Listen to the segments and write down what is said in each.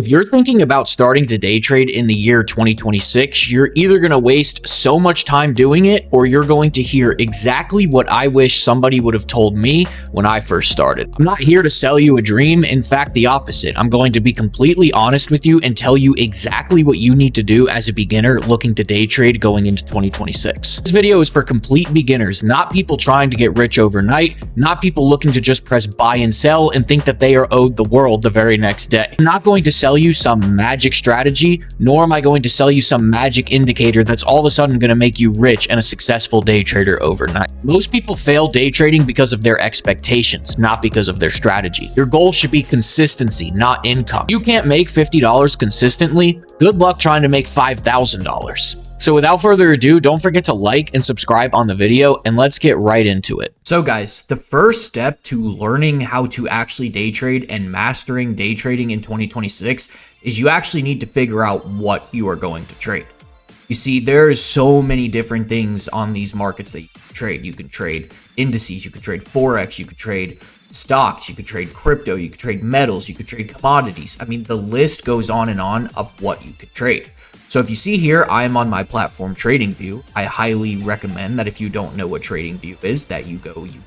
If you're thinking about starting to day trade in the year 2026, you're either going to waste so much time doing it, or you're going to hear exactly what I wish somebody would have told me when I first started. I'm not here to sell you a dream. In fact, the opposite. I'm going to be completely honest with you and tell you exactly what you need to do as a beginner looking to day trade going into 2026. This video is for complete beginners, not people trying to get rich overnight, not people looking to just press buy and sell and think that they are owed the world the very next day. I'm not going to sell you some magic strategy, nor am I going to sell you some magic indicator that's all of a sudden going to make you rich and a successful day trader overnight. Most people fail day trading because of their expectations, not because of their strategy. Your goal should be consistency, not income. You can't make $50 consistently. Good luck trying to make $5,000. So without further ado, don't forget to like and subscribe on the video, and let's get right into it. So guys, the first step to learning how to actually day trade and mastering day trading in 2026 is you actually need to figure out what you are going to trade. You see, there's so many different things on these markets that you can trade. You can trade indices, you can trade forex, you can trade stocks, you could trade crypto, you could trade metals, you could trade commodities. I mean, the list goes on and on of what you could trade. So if you see here, I am on my platform TradingView. I highly recommend that if you don't know what TradingView is, that you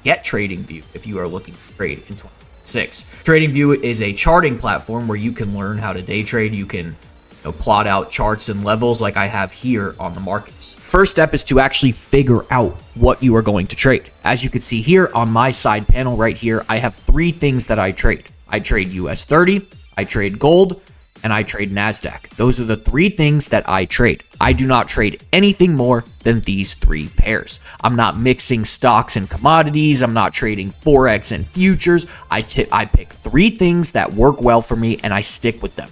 get TradingView if you are looking to trade in 2026. TradingView is a charting platform where you can learn how to day trade. You can plot out charts and levels like I have here on the markets. First step is to actually figure out what you are going to trade. As you can see here on my side panel right here, I have three things that I trade. I trade US 30, I trade gold, and I trade NASDAQ. Those are the three things that I trade. I do not trade anything more than these three pairs. I'm not mixing stocks and commodities. I'm not trading forex and futures. I pick three things that work well for me and I stick with them.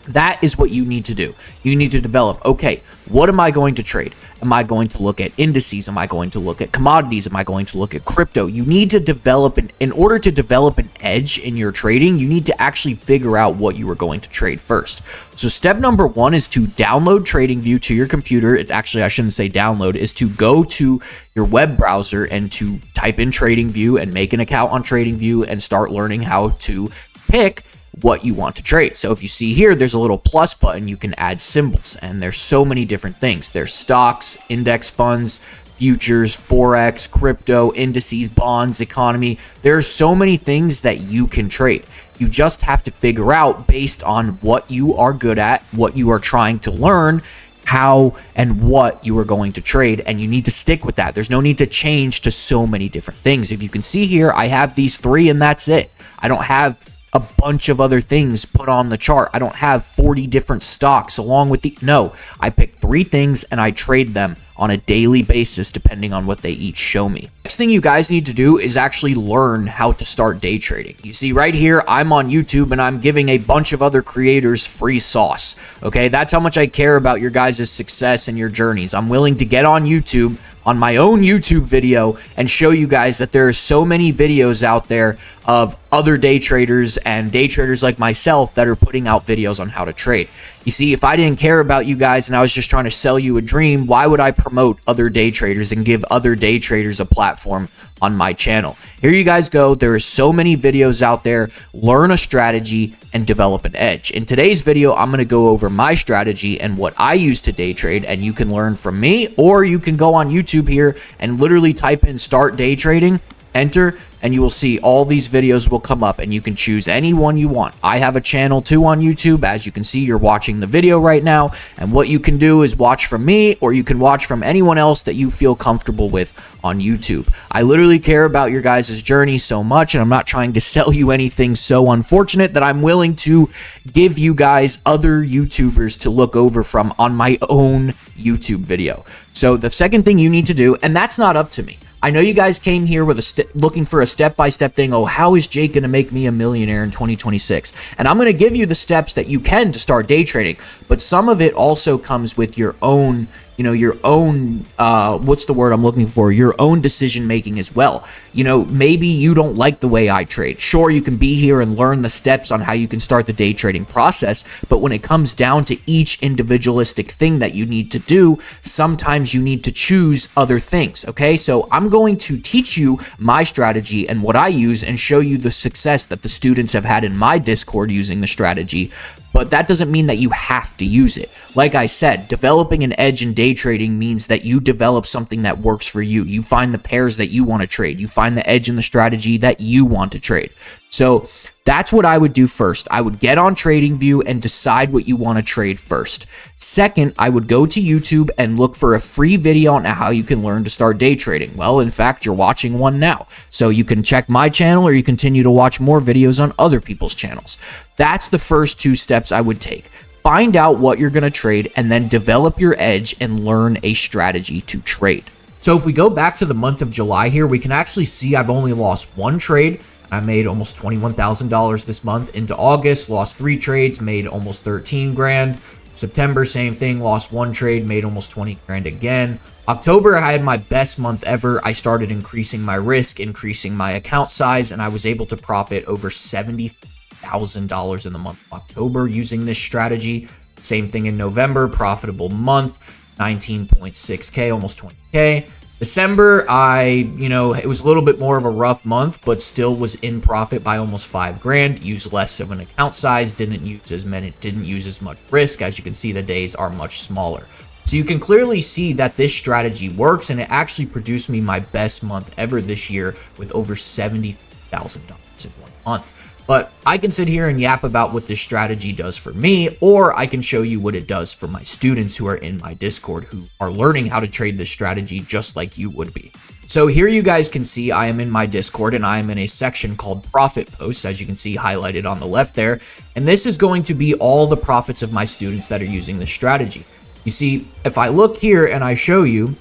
That is what you need to do. You need to develop, okay, what am I going to trade? Am I going to look at indices? Am I going to look at commodities? Am I going to look at crypto? You need to develop, in order to develop an edge in your trading, you need to actually figure out what you are going to trade first. So step number one is to download TradingView to your computer. It's actually, I shouldn't say download, is to go to your web browser and to type in TradingView and make an account on TradingView and start learning how to pick what you want to trade. So if you see here, there's a little plus button, you can add symbols, and there's so many different things. There's stocks, index funds, futures, forex, crypto, indices, bonds, economy. There are so many things that you can trade. You just have to figure out, based on what you are good at, what you are trying to learn, how and what you are going to trade, and you need to stick with that. There's no need to change to so many different things. If you can see here, I have these three and that's it. I don't have a bunch of other things put on the chart. I don't have 40 different stocks along with no, I pick three things and I trade them on a daily basis depending on what they each show me. Next thing you guys need to do is actually learn how to start day trading. You see right here, I'm on YouTube and I'm giving a bunch of other creators free sauce. Okay, that's how much I care about your guys' success and your journeys. I'm willing to get on YouTube, on my own YouTube video, and show you guys that there are so many videos out there of other day traders and day traders like myself that are putting out videos on how to trade. You see, if I didn't care about you guys and I was just trying to sell you a dream, why would I promote other day traders and give other day traders a platform on my channel? Here you guys go. There are so many videos out there. Learn a strategy and develop an edge. In today's video, I'm going to go over my strategy and what I use to day trade, and you can learn from me, or you can go on YouTube here and literally type in start day trading, enter, and you will see all these videos will come up and you can choose any one you want. I have a channel too on YouTube. As you can see, you're watching the video right now, and what you can do is watch from me, or you can watch from anyone else that you feel comfortable with on YouTube. I literally care about your guys' journey so much, and I'm not trying to sell you anything so unfortunate that I'm willing to give you guys other YouTubers to look over from on my own YouTube video. So the second thing you need to do, and that's not up to me. I know you guys came here with looking for a step-by-step thing. Oh, how is Jake going to make me a millionaire in 2026? And I'm going to give you the steps that you can to start day trading. But some of it also comes with your own, what's the word I'm looking for? Your own decision making as well. You know, maybe you don't like the way I trade. Sure, you can be here and learn the steps on how you can start the day trading process, but when it comes down to each individualistic thing that you need to do, sometimes you need to choose other things, okay? So I'm going to teach you my strategy and what I use and show you the success that the students have had in my Discord using the strategy. But that doesn't mean that you have to use it. Like I said, developing an edge in day trading means that you develop something that works for you. You find the pairs that you want to trade. You find the edge in the strategy that you want to trade. So that's what I would do first. I would get on TradingView and decide what you want to trade first. Second, I would go to YouTube and look for a free video on how you can learn to start day trading. Well, in fact, you're watching one now. So you can check my channel or you continue to watch more videos on other people's channels. That's the first two steps I would take. Find out what you're going to trade and then develop your edge and learn a strategy to trade. So if we go back to the month of July here, we can actually see I've only lost one trade. I made almost $21,000 this month. Into August, lost 3 trades, made almost 13 grand. September, same thing, lost 1 trade, made almost 20 grand again. October, I had my best month ever. I started increasing my risk, increasing my account size, and I was able to profit over $70,000 in the month of October using this strategy. Same thing in November, profitable month, 19.6K, almost 20K. December, it was a little bit more of a rough month, but still was in profit by almost 5 grand. Used less of an account size, didn't use as much risk. As you can see, the days are much smaller. So you can clearly see that this strategy works, and it actually produced me my best month ever this year with over $70,000 in 1 month. But I can sit here and yap about what this strategy does for me, or I can show you what it does for my students who are in my Discord who are learning how to trade this strategy just like you would be. So here you guys can see I am in my Discord and I am in a section called Profit Posts, as you can see highlighted on the left there. And this is going to be all the profits of my students that are using this strategy. You see, if I look here and I show you,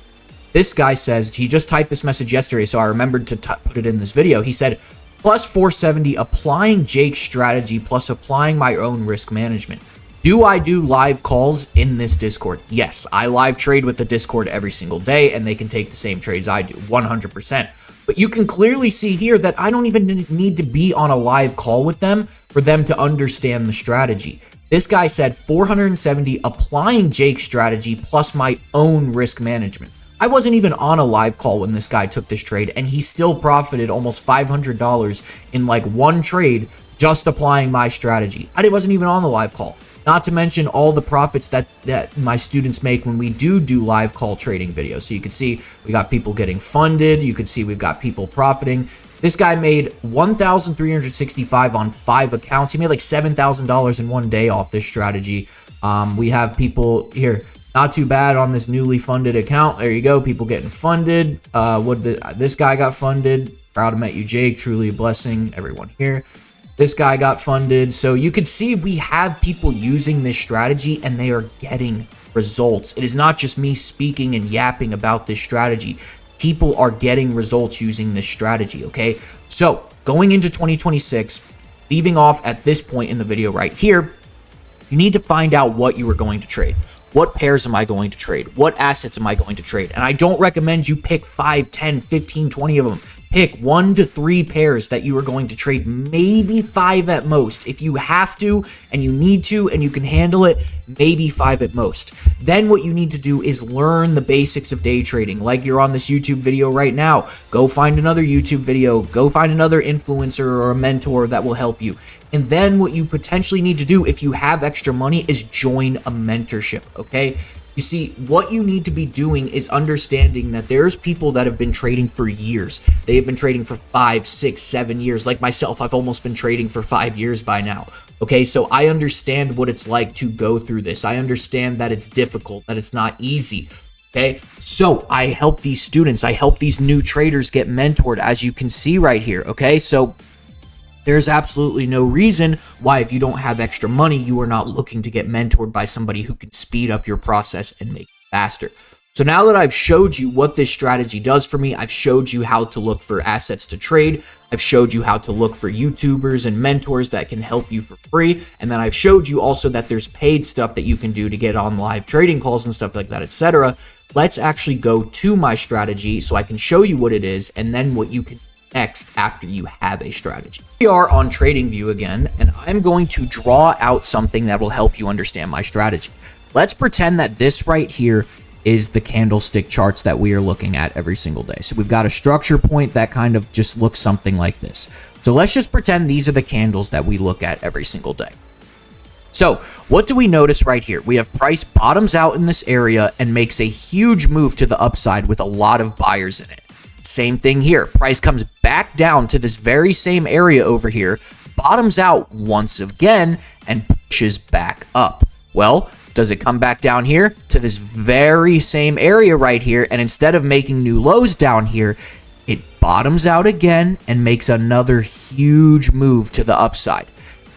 this guy says, he just typed this message yesterday, so I remembered to put it in this video. He said, plus 470, applying Jake's strategy plus applying my own risk management. Do I do live calls in this Discord? Yes, I live trade with the Discord every single day, and they can take the same trades I do, 100%. But you can clearly see here that I don't even need to be on a live call with them for them to understand the strategy. This guy said 470, applying Jake's strategy plus my own risk management. I wasn't even on a live call when this guy took this trade, and he still profited almost $500 in like 1 trade just applying my strategy. I wasn't even on the live call. Not to mention all the profits that my students make when we do live call trading videos. So you can see we got people getting funded. You can see we've got people profiting. This guy made $1,365 on 5 accounts. He made like $7,000 in 1 day off this strategy. We have people here. Not too bad on this newly funded account. There you go. People getting funded. This guy got funded. Proud to met you, Jake. Truly a blessing. Everyone here. This guy got funded. So you can see we have people using this strategy and they are getting results. It is not just me speaking and yapping about this strategy. People are getting results using this strategy, okay? So going into 2026, leaving off at this point in the video right here, you need to find out what you are going to trade. What pairs am I going to trade? What assets am I going to trade? And I don't recommend you pick 5, 10, 15, 20 of them. Pick 1 to 3 pairs that you are going to trade, maybe 5 at most. If you have to and you need to and you can handle it, maybe 5 at most. Then what you need to do is learn the basics of day trading. Like you're on this YouTube video right now. Go find another YouTube video. Go find another influencer or a mentor that will help you. And then what you potentially need to do if you have extra money is join a mentorship, okay? You see, what you need to be doing is understanding that there's people that have been trading for years. They have been trading for 5, 6, 7 years. Like myself, I've almost been trading for 5 years by now. Okay, so I understand what it's like to go through this. I understand that it's difficult, that it's not easy. Okay, so I help these students. I help these new traders get mentored, as you can see right here. Okay, so there's absolutely no reason why, if you don't have extra money, you are not looking to get mentored by somebody who can speed up your process and make it faster. So now that I've showed you what this strategy does for me, I've showed you how to look for assets to trade, I've showed you how to look for YouTubers and mentors that can help you for free, and then I've showed you also that there's paid stuff that you can do to get on live trading calls and stuff like that, etc. Let's actually go to my strategy so I can show you what it is and then what you can next after you have a strategy. We are on TradingView again, and I'm going to draw out something that will help you understand my strategy. Let's pretend that this right here is the candlestick charts that we are looking at every single day. So we've got a structure point that kind of just looks something like this. So let's just pretend these are the candles that we look at every single day. So what do we notice right here? We have price bottoms out in this area and makes a huge move to the upside with a lot of buyers in it. Same thing here. Price comes back down to this very same area over here, bottoms out once again, and pushes back up. Well, does it come back down here to this very same area right here? And instead of making new lows down here, it bottoms out again and makes another huge move to the upside.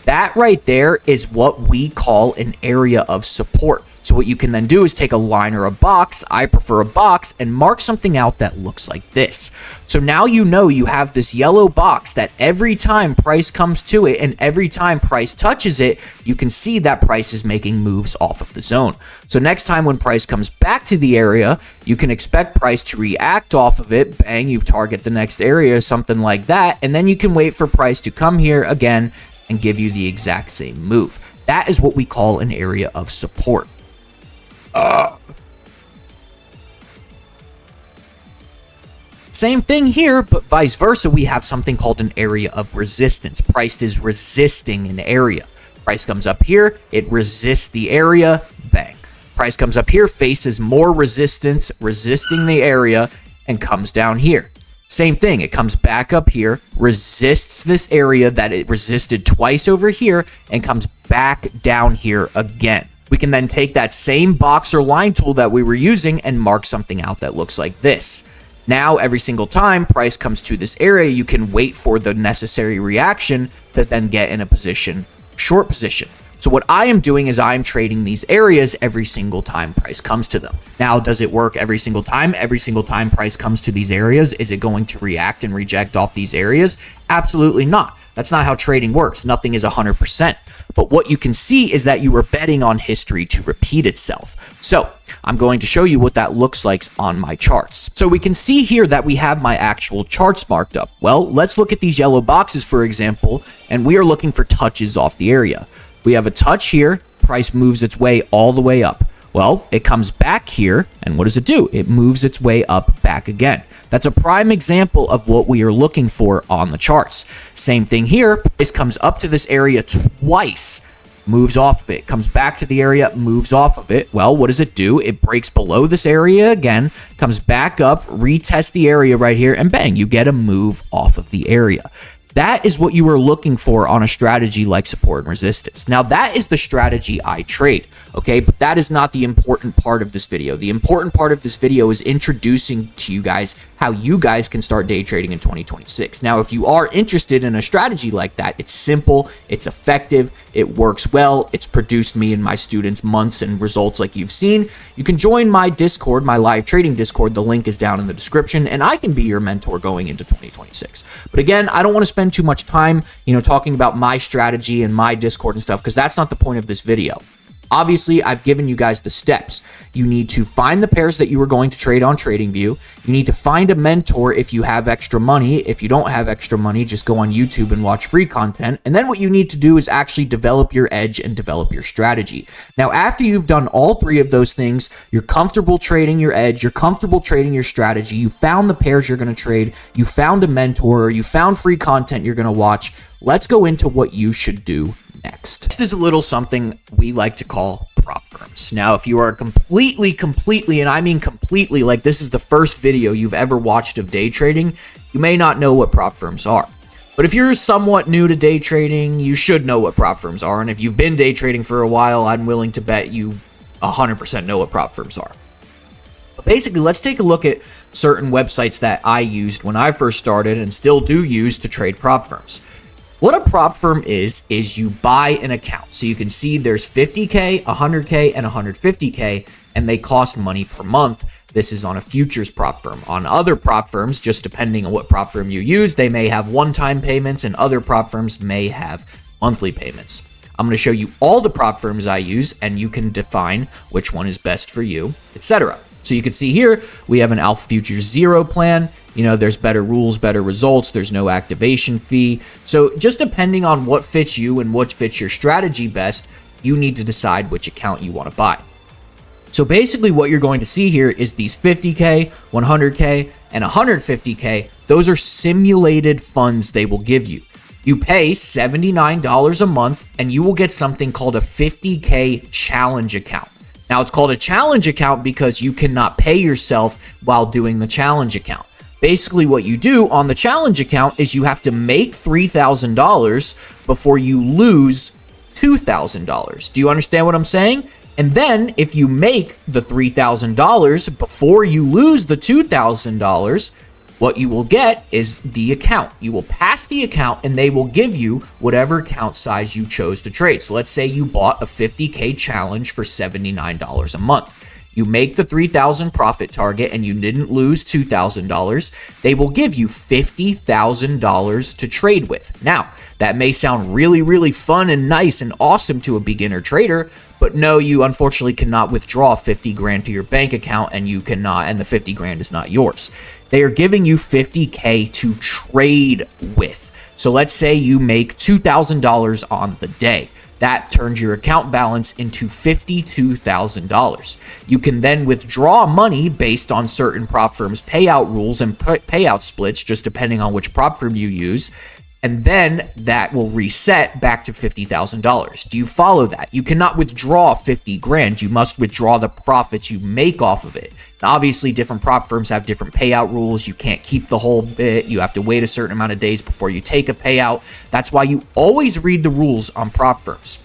That right there is what we call an area of support. So what you can then do is take a line or a box, I prefer a box, and mark something out that looks like this. So now you know you have this yellow box that every time price comes to it and every time price touches it, you can see that price is making moves off of the zone. So next time when price comes back to the area, you can expect price to react off of it. Bang, you target the next area, something like that. And then you can wait for price to come here again and give you the exact same move. That is what we call an area of support. Same thing here, but vice versa, we have something called an area of resistance. Price is resisting an area. Price comes up here, it resists the area, bang. Price comes up here, faces more resistance, resisting the area, and comes down here. Same thing, it comes back up here, resists this area that it resisted twice over here, and comes back down here again. We can then take that same box or line tool that we were using and mark something out that looks like this. Now, every single time price comes to this area, you can wait for the necessary reaction to then get in a position, short position. So what I am doing is I'm trading these areas every single time price comes to them. Now, does it work every single time? Every single time price comes to these areas, is it going to react and reject off these areas? Absolutely not. That's not how trading works. Nothing is 100%. But what you can see is that you are betting on history to repeat itself. So I'm going to show you what that looks like on my charts. So we can see here that we have my actual charts marked up. Well, let's look at these yellow boxes, for example, and we are looking for touches off the area. We have a touch here, price moves its way all the way up. Well, it comes back here, and what does it do? It moves its way up back again. That's a prime example of what we are looking for on the charts. Same thing here, price comes up to this area twice, moves off of it, comes back to the area, moves off of it. Well, what does it do? It breaks below this area again, comes back up, retests the area right here, and bang, you get a move off of the area. That is what you are looking for on a strategy like support and resistance. Now, that is the strategy I trade, okay? But that is not the important part of this video. The important part of this video is introducing to you guys how you guys can start day trading in 2026. Now, if you are interested in a strategy like that, it's simple, it's effective, it works well, it's produced me and my students months and results like you've seen. You can join my Discord, my live trading Discord. The link is down in the description, and I can be your mentor going into 2026. But again, I don't want to spend too much time, talking about my strategy and my Discord and stuff, because that's not the point of this video. Obviously, I've given you guys the steps. You need to find the pairs that you are going to trade on TradingView. You need to find a mentor if you have extra money. If you don't have extra money, just go on YouTube and watch free content. And then what you need to do is actually develop your edge and develop your strategy. Now, after you've done all three of those things, you're comfortable trading your edge, you're comfortable trading your strategy, you found the pairs you're going to trade, you found a mentor, or you found free content you're going to watch. Let's go into what you should do next. Next is a little something we like to call prop firms. Now, if you are completely, and I mean completely, like this is the first video you've ever watched of day trading, you may not know what prop firms are. But if you're somewhat new to day trading, you should know what prop firms are. And if you've been day trading for a while, I'm willing to bet you 100% know what prop firms are. But basically, let's take a look at certain websites that I used when I first started and still do use to trade prop firms. What a prop firm is you buy an account. So you can see there's 50K, 100K, and 150K, and they cost money per month. This is on a futures prop firm. On other prop firms, just depending on what prop firm you use, they may have one-time payments, and other prop firms may have monthly payments. I'm going to show you all the prop firms I use, and you can define which one is best for you, etc. So you can see here, we have an Alpha Futures 0 plan, You know, there's better rules, better results. There's no activation fee. So just depending on what fits you and what fits your strategy best, you need to decide which account you want to buy. So basically what you're going to see here is these 50K, 100K, and 150K. Those are simulated funds they will give you. You pay $79 a month and you will get something called a 50K challenge account. Now it's called a challenge account because you cannot pay yourself while doing the challenge account. Basically what you do on the challenge account is you have to make $3,000 before you lose $2,000. Do you understand what I'm saying? And then if you make the $3,000 before you lose the $2,000, what you will get is the account. You will pass the account and they will give you whatever account size you chose to trade. So let's say you bought a 50K challenge for $79 a month. You make the $3,000 profit target and you didn't lose $2,000. They will give you $50,000 to trade with. Now, that may sound really, really fun and nice and awesome to a beginner trader, but no, you unfortunately cannot withdraw 50 grand to your bank account and you cannot, and the 50 grand is not yours. They are giving you 50K to trade with. So let's say you make $2,000 on the day. That turns your account balance into $52,000. You can then withdraw money based on certain prop firms' payout rules and payout splits, just depending on which prop firm you use. And then that will reset back to $50,000. Do you follow that? You cannot withdraw 50 grand. You must withdraw the profits you make off of it. Now, obviously, different prop firms have different payout rules. You can't keep the whole bit. You have to wait a certain amount of days before you take a payout. That's why you always read the rules on prop firms.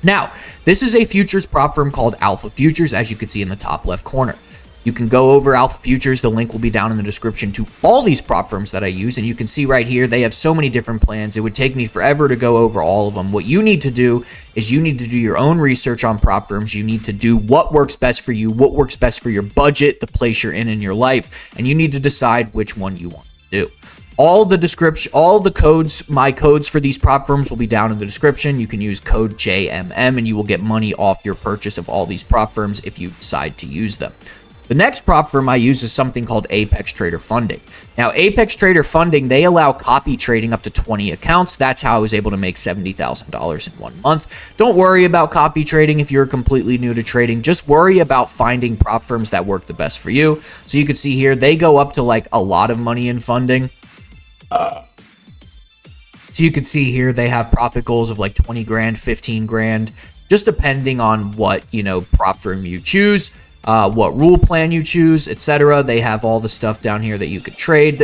Now, this is a futures prop firm called Alpha Futures, as you can see in the top left corner. You can go over Alpha Futures. The link will be down in the description to all these prop firms that I use. And you can see right here, they have so many different plans. It would take me forever to go over all of them. What you need to do is you need to do your own research on prop firms. You need to do what works best for you, what works best for your budget, the place you're in your life. And you need to decide which one you want to do. All the description, all the codes, my codes for these prop firms will be down in the description. You can use code JMM and you will get money off your purchase of all these prop firms if you decide to use them. The next prop firm I use is something called Apex Trader Funding. Now, Apex Trader Funding, they allow copy trading up to 20 accounts. That's how I was able to make $70,000 in 1 month. Don't worry about copy trading if you're completely new to trading. Just worry about finding prop firms that work the best for you. So you can see here, they go up to like a lot of money in funding. So you can see here, they have profit goals of like 20 grand, 15 grand, just depending on what, prop firm you choose. What rule plan you choose, etc. They have all the stuff down here that you could trade.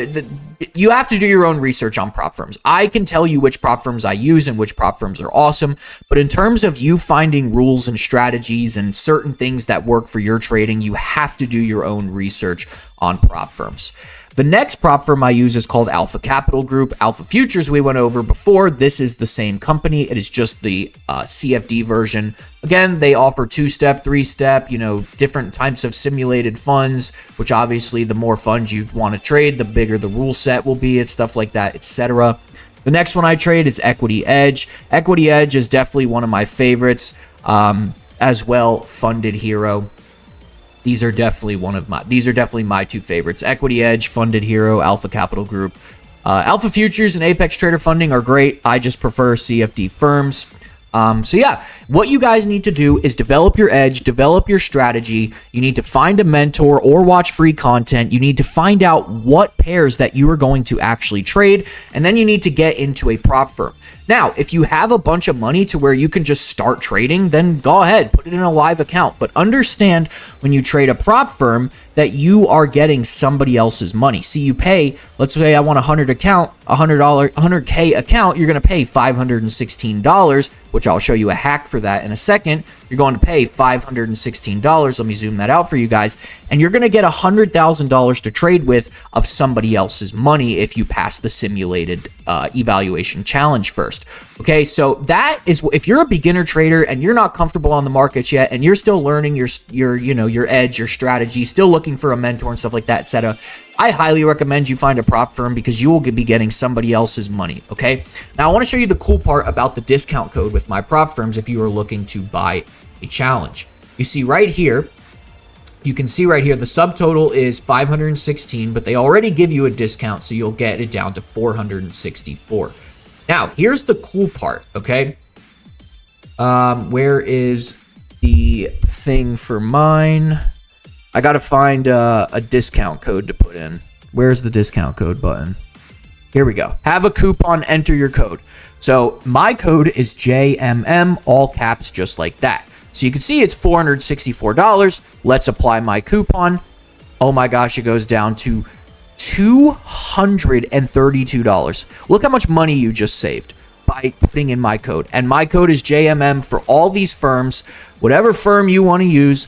You have to do your own research on prop firms. I can tell you which prop firms I use and which prop firms are awesome, but in terms of you finding rules and strategies and certain things that work for your trading, you have to do your own research on prop firms. The next prop firm I use is called Alpha Capital Group. Alpha Futures we went over before. This is the same company. It is just the CFD version. Again, they offer 2-step, 3-step, different types of simulated funds, which obviously the more funds you want to trade, the bigger the rule set will be and stuff like that, etc. The next one I trade is Equity Edge. Equity Edge is definitely one of my favorites, as well Funded Hero. These are definitely my two favorites. Equity Edge, Funded Hero, Alpha Capital Group. Alpha Futures and Apex Trader Funding are great. I just prefer CFD firms. So yeah, what you guys need to do is develop your edge, develop your strategy. You need to find a mentor or watch free content. You need to find out what pairs that you are going to actually trade, and then you need to get into a prop firm. Now, if you have a bunch of money to where you can just start trading, then go ahead, put it in a live account. But understand when you trade a prop firm that you are getting somebody else's money. See, you pay, let's say I want a $100K account, you're going to pay $516, which I'll show you a hack for that in a second. You're going to pay $516. Let me zoom that out for you guys. And you're going to get $100,000 to trade with of somebody else's money if you pass the simulated evaluation challenge first. Okay, so that is, if you're a beginner trader and you're not comfortable on the markets yet and you're still learning your edge, your strategy, still looking for a mentor and stuff like that, etc., I highly recommend you find a prop firm because you will be getting somebody else's money, okay? Now, I want to show you the cool part about the discount code with my prop firms if you are looking to buy a challenge. You see right here, You can see right here, the subtotal is 516, but they already give you a discount, so you'll get it down to 464. Now, here's the cool part, okay? Where is the thing for mine? I got to find a discount code to put in. Where's the discount code button? Here we go. Have a coupon, enter your code. So my code is JMM, all caps, just like that. So you can see it's $464. Let's apply my coupon. Oh my gosh, it goes down to $232. Look how much money you just saved by putting in my code. And my code is JMM for all these firms. Whatever firm you want to use,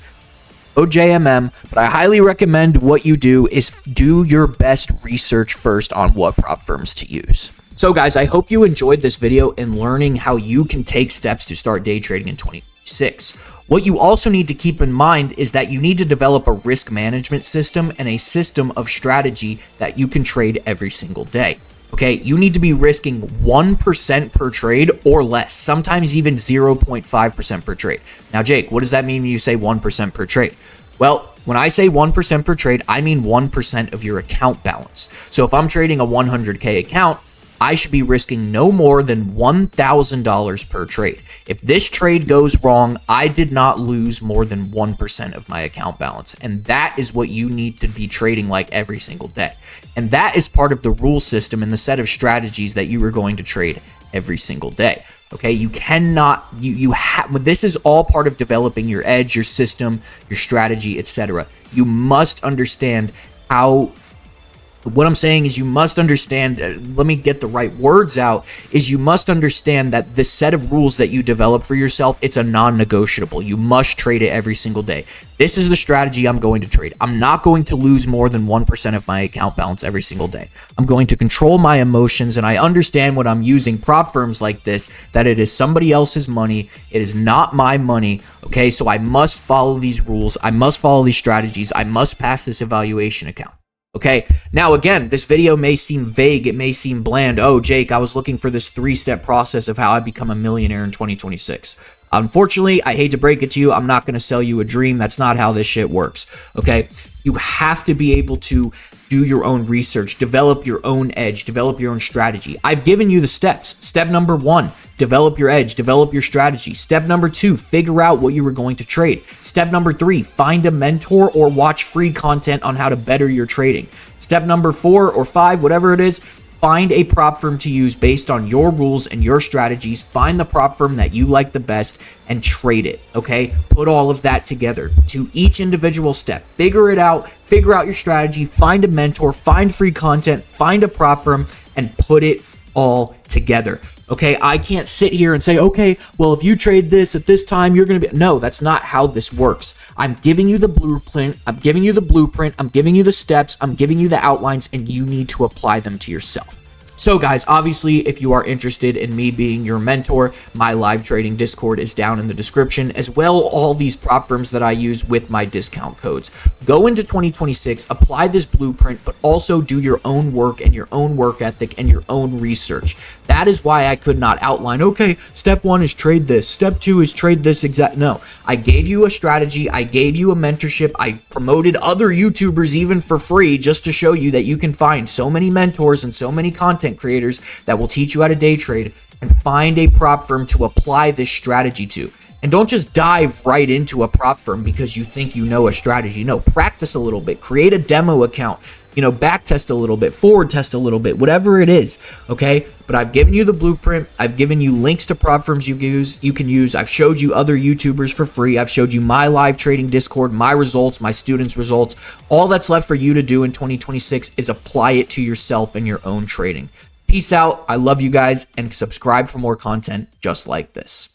go JMM. But I highly recommend what you do is do your best research first on what prop firms to use. So guys, I hope you enjoyed this video in learning how you can take steps to start day trading in 2026. What you also need to keep in mind is that you need to develop a risk management system and a system of strategy that you can trade every single day. Okay, you need to be risking 1% per trade or less, sometimes even 0.5% per trade. Now, Jake, what does that mean when you say 1% per trade? Well, when I say 1% per trade, I mean 1% of your account balance. So if I'm trading a 100K account, I should be risking no more than $1,000 per trade. If this trade goes wrong, I did not lose more than 1% of my account balance. And that is what you need to be trading like every single day. And that is part of the rule system and the set of strategies that you are going to trade every single day. Okay, you cannot, this is all part of developing your edge, your system, your strategy, etc. You must understand how. What I'm saying is you must understand, let me get the right words out, is you must understand that this set of rules that you develop for yourself, it's a non-negotiable. You must trade it every single day. This is the strategy I'm going to trade. I'm not going to lose more than 1% of my account balance every single day. I'm going to control my emotions, and I understand when I'm using prop firms like this, that it is somebody else's money. It is not my money, okay? So I must follow these rules. I must follow these strategies. I must pass this evaluation account. Okay, now again, this video may seem vague, it may seem bland. Oh, Jake, I was looking for this 3-step process of how I become a millionaire in 2026. Unfortunately, I hate to break it to you, I'm not going to sell you a dream. That's not how this shit works, okay? You have to be able to do your own research, develop your own edge, develop your own strategy. I've given you the steps. Step number 1, develop your edge, develop your strategy. Step number 2, figure out what you were going to trade. Step number 3, find a mentor or watch free content on how to better your trading. Step number 4 or 5, whatever it is, find a prop firm to use based on your rules and your strategies. Find the prop firm that you like the best and trade it, okay? Put all of that together to each individual step. Figure it out, figure out your strategy, find a mentor, find free content, find a prop firm, and put it all together. Okay, I can't sit here and say, okay, well, if you trade this at this time, you're going to be... No, that's not how this works. I'm giving you the blueprint. I'm giving you the steps. I'm giving you the outlines, and you need to apply them to yourself. So guys, obviously, if you are interested in me being your mentor, my live trading Discord is down in the description, as well all these prop firms that I use with my discount codes. Go into 2026, apply this blueprint, but also do your own work and your own work ethic and your own research. That is why I could not outline, okay, step 1 is trade this, step 2 is trade this exact. No, I gave you a strategy, I gave you a mentorship, I promoted other YouTubers even for free just to show you that you can find so many mentors and so many content creators that will teach you how to day trade, and find a prop firm to apply this strategy to. And don't just dive right into a prop firm because you think you know a strategy. No, practice a little bit, create a demo account, back test a little bit, forward test a little bit, whatever it is, okay? But I've given you the blueprint. I've given you links to prop firms you can use. I've showed you other YouTubers for free. I've showed you my live trading Discord, my results, my students' results. All that's left for you to do in 2026 is apply it to yourself and your own trading. Peace out. I love you guys, and subscribe for more content just like this.